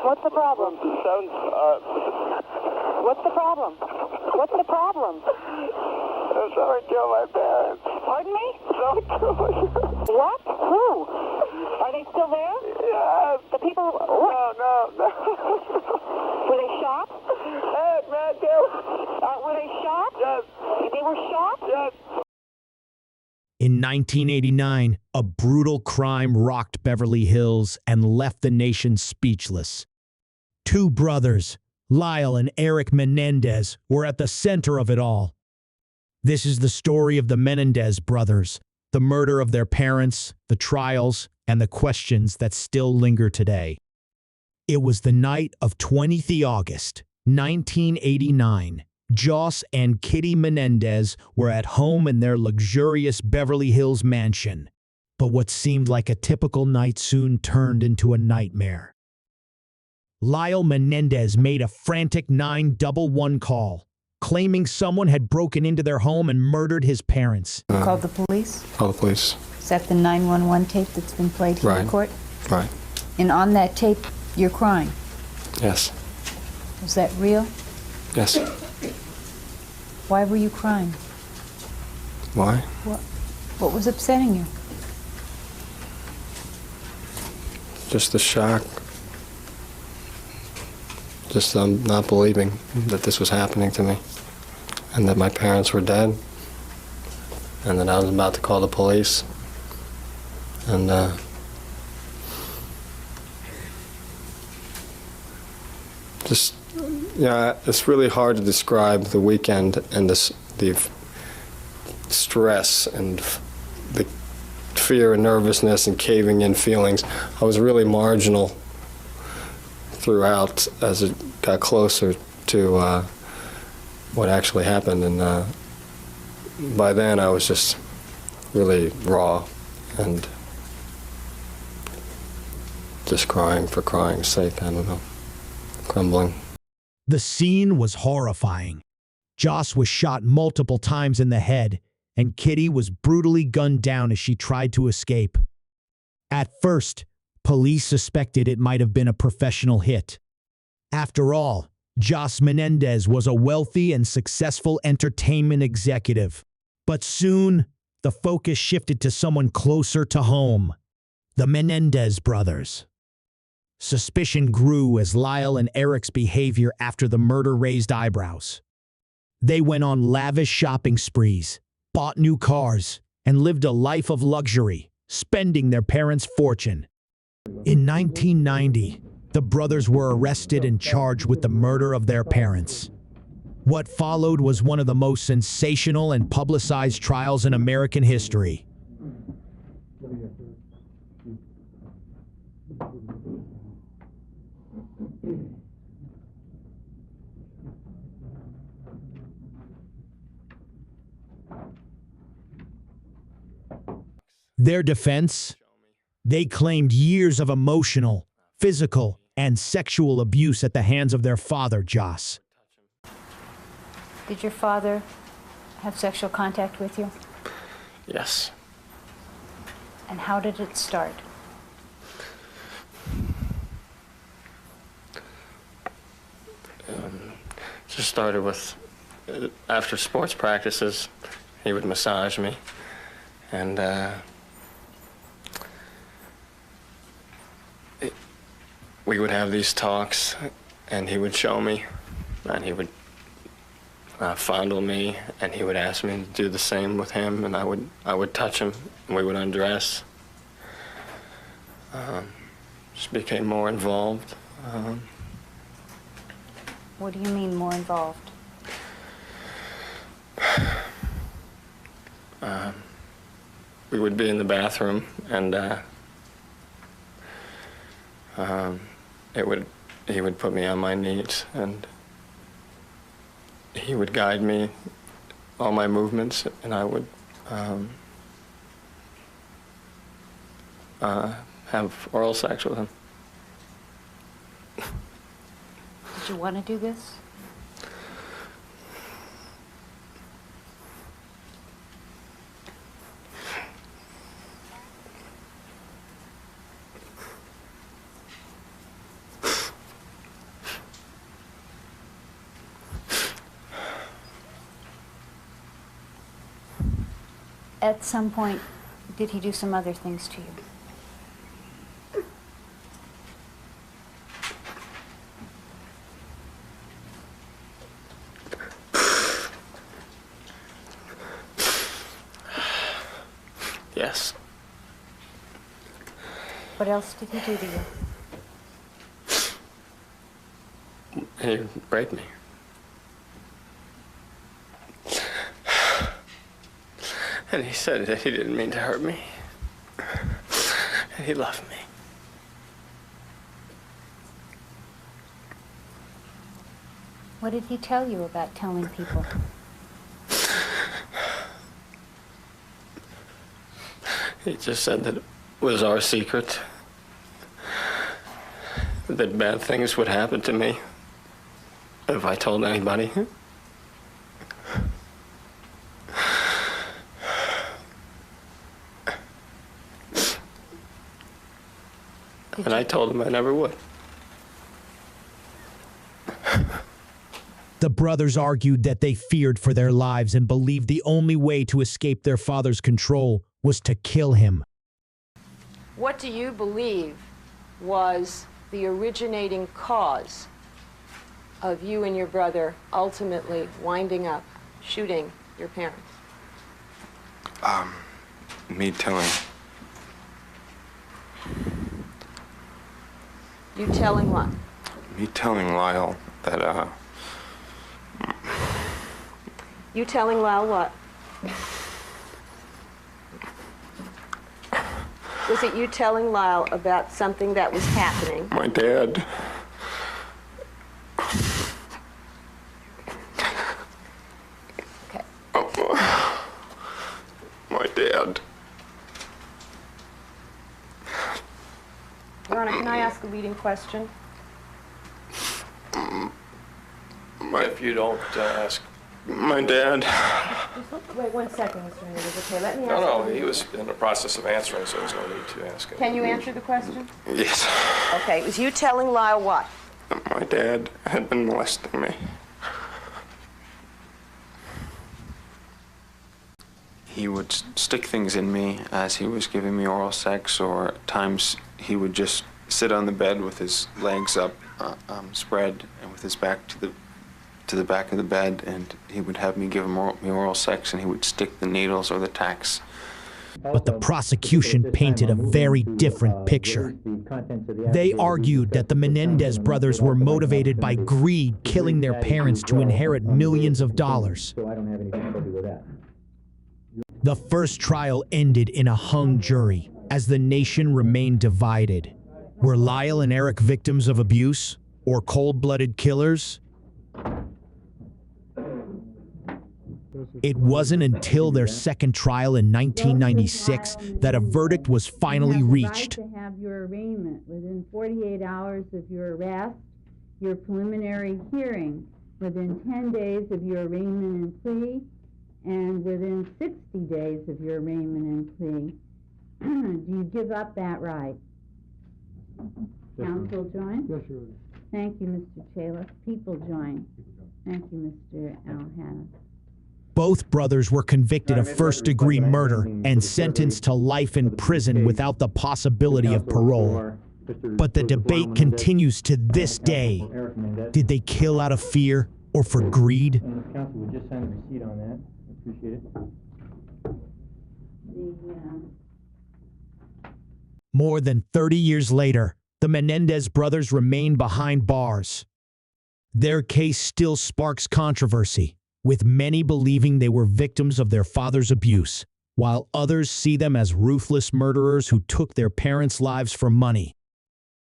What's the problem? What's the problem? What's the problem? Someone killed my parents. Pardon me? Someone killed my parents. What? Who? Are they still there? Yes. The people... No. Were they shot? Hey, man, Were they shot? Yes. They were shot? Yes. In 1989, a brutal crime rocked Beverly Hills and left the nation speechless. Two brothers, Lyle and Erik Menendez, were at the center of it all. This is the story of the Menendez brothers, the murder of their parents, the trials, and the questions that still linger today. It was the night of 20th August, 1989. Joss and Kitty Menendez were at home in their luxurious Beverly Hills mansion. But what seemed like a typical night soon turned into a nightmare. Lyle Menendez made a frantic 911 call, claiming someone had broken into their home and murdered his parents. Called the police? Call the police. Is that the 911 tape that's been played here in court? Right. And on that tape, you're crying. Yes. Was that real? Yes. Why were you crying? Why? What was upsetting you? Just the shock. Just not believing that this was happening to me. And that my parents were dead. And that I was about to call the police. And, just, yeah, it's really hard to describe the weekend and the stress and the fear and nervousness and caving in feelings. I was really marginal throughout as it got closer to what actually happened. And by then I was just really raw and just crying for crying's sake. I don't know. Crumbling. The scene was horrifying. Joss was shot multiple times in the head, and Kitty was brutally gunned down as she tried to escape. At first, police suspected it might have been a professional hit. After all, Joss Menendez was a wealthy and successful entertainment executive. But soon, the focus shifted to someone closer to home, the Menendez brothers. Suspicion grew as Lyle and Erik's behavior after the murder raised eyebrows. They went on lavish shopping sprees, bought new cars, and lived a life of luxury, spending their parents' fortune. In 1990, the brothers were arrested and charged with the murder of their parents. What followed was one of the most sensational and publicized trials in American history. Their defense? They claimed years of emotional, physical, and sexual abuse at the hands of their father, Joss. Did your father have sexual contact with you? Yes. And how did it start? Just started with, after sports practices, he would massage me. And we would have these talks, and he would show me, and he would fondle me, and he would ask me to do the same with him, and I would touch him, and we would undress. Just became more involved. What do you mean more involved? We would be in the bathroom, and he would put me on my knees, and he would guide me, all my movements, and I would have oral sex with him. Did you want to do this? at some point, did he do some other things to you? Yes. What else did he do to you? He raped me. And he said that he didn't mean to hurt me. And he loved me. What did he tell you about telling people? He just said that it was our secret. That bad things would happen to me if I told anybody. And I told him I never would. The brothers argued that they feared for their lives and believed the only way to escape their father's control was to kill him. What do you believe was the originating cause of you and your brother ultimately winding up shooting your parents? Me telling. You telling what? Me telling Lyle that, You telling Lyle what? Was it you telling Lyle about something that was happening? my dad. Okay. My dad. Your Honor, can I ask a leading question? If you don't ask. My dad. Wait 1 second, Mr. Menendez. Okay, let me ask No, you. he was in the process of answering, so there's no need to ask him. Can you answer the question? Yes. Okay, it was you telling Lyle what? My dad had been molesting me. He would stick things in me as he was giving me oral sex, or at times he would just sit on the bed with his legs up, spread, and with his back to the back of the bed, and he would have me give him oral sex, and he would stick the needles or the tacks. But the prosecution painted a very different picture. They argued that the Menendez brothers were motivated by greed, killing their parents to inherit millions of dollars. The first trial ended in a hung jury as the nation remained divided. Were Lyle and Erik victims of abuse or cold-blooded killers? It wasn't until their second trial in 1996 that a verdict was finally reached. You have the right to have your arraignment within 48 hours of your arrest, your preliminary hearing within 10 days of your arraignment and plea, and within 60 days of your arraignment and plea. Do you give up that right? Counsel join? Yes, Your Honor. Thank you, Mr. Chalice. People join. Thank you, Mr. Alhanna. Both brothers were convicted of first-degree murder and sentenced to life in prison without the possibility of parole. But the debate continues to this day. Did they kill out of fear or for greed? And if counsel would just sign a receipt on that, I appreciate it. More than 30 years later, the Menendez brothers remain behind bars. Their case still sparks controversy, with many believing they were victims of their father's abuse, while others see them as ruthless murderers who took their parents' lives for money.